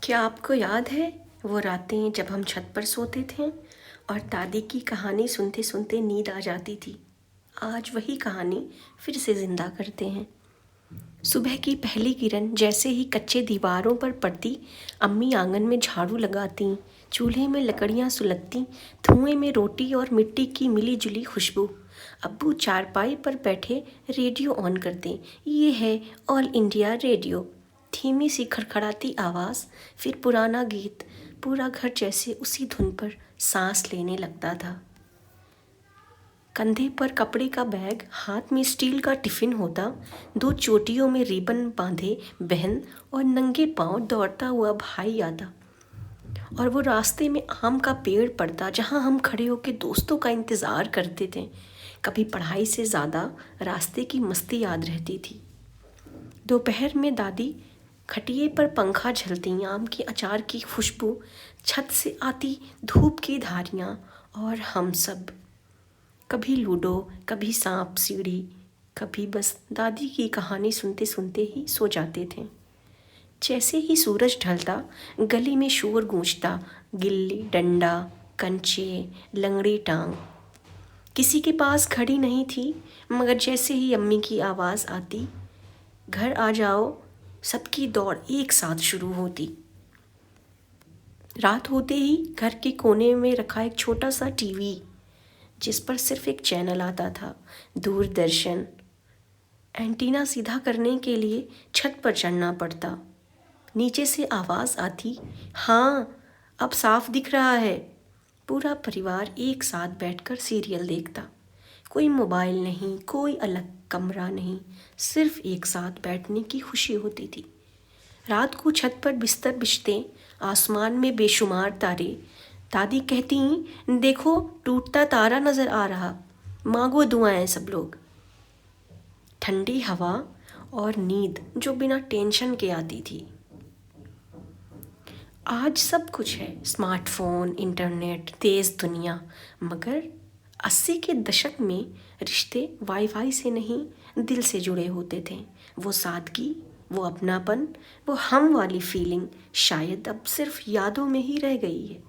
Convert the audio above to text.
क्या आपको याद है वो रातें जब हम छत पर सोते थे और दादी की कहानी सुनते सुनते नींद आ जाती थी। आज वही कहानी फिर से ज़िंदा करते हैं। सुबह की पहली किरण जैसे ही कच्चे दीवारों पर पड़ती, अम्मी आंगन में झाड़ू लगाती, चूल्हे में लकड़ियाँ सुलगती, धुएं में रोटी और मिट्टी की मिली जुली खुशबू। अब्बू चारपाई पर बैठे रेडियो ऑन करते। ये है ऑल इंडिया रेडियो। धीमी सी खड़खड़ाती आवाज़, फिर पुराना गीत। पूरा घर जैसे उसी धुन पर सांस लेने लगता था। कंधे पर कपड़े का बैग, हाथ में स्टील का टिफ़िन होता, दो चोटियों में रिबन बांधे बहन और नंगे पांव दौड़ता हुआ भाई आता। और वो रास्ते में आम का पेड़ पड़ता जहाँ हम खड़े होकर दोस्तों का इंतज़ार करते थे। कभी पढ़ाई से ज़्यादा रास्ते की मस्ती याद रहती थी। दोपहर में दादी खटिए पर पंखा झलती, आम के अचार की खुशबू, छत से आती धूप की धारियाँ, और हम सब कभी लूडो, कभी सांप सीढ़ी, कभी बस दादी की कहानी सुनते सुनते ही सो जाते थे। जैसे ही सूरज ढलता, गली में शोर गूंजता, गिल्ली डंडा, कंचे, लंगड़ी टांग। किसी के पास घड़ी नहीं थी, मगर जैसे ही अम्मी की आवाज़ आती, घर आ जाओ, सबकी दौड़ एक साथ शुरू होती। रात होते ही घर के कोने में रखा एक छोटा सा टीवी, जिस पर सिर्फ एक चैनल आता था, दूरदर्शन। एंटीना सीधा करने के लिए छत पर चढ़ना पड़ता। नीचे से आवाज़ आती, हाँ अब साफ दिख रहा है। पूरा परिवार एक साथ बैठकर सीरियल देखता। कोई मोबाइल नहीं, कोई अलग कमरा नहीं, सिर्फ एक साथ बैठने की खुशी होती थी। रात को छत पर बिस्तर बिछते, आसमान में बेशुमार तारे। दादी कहती, देखो टूटता तारा नज़र आ रहा, मांगो दुआएं सब लोग। ठंडी हवा और नींद जो बिना टेंशन के आती थी। आज सब कुछ है, स्मार्टफोन, इंटरनेट, तेज़ दुनिया, मगर 80 के दशक में रिश्ते वाईफाई से नहीं, दिल से जुड़े होते थे। वो सादगी, वो अपनापन, वो हम वाली फीलिंग शायद अब सिर्फ यादों में ही रह गई है।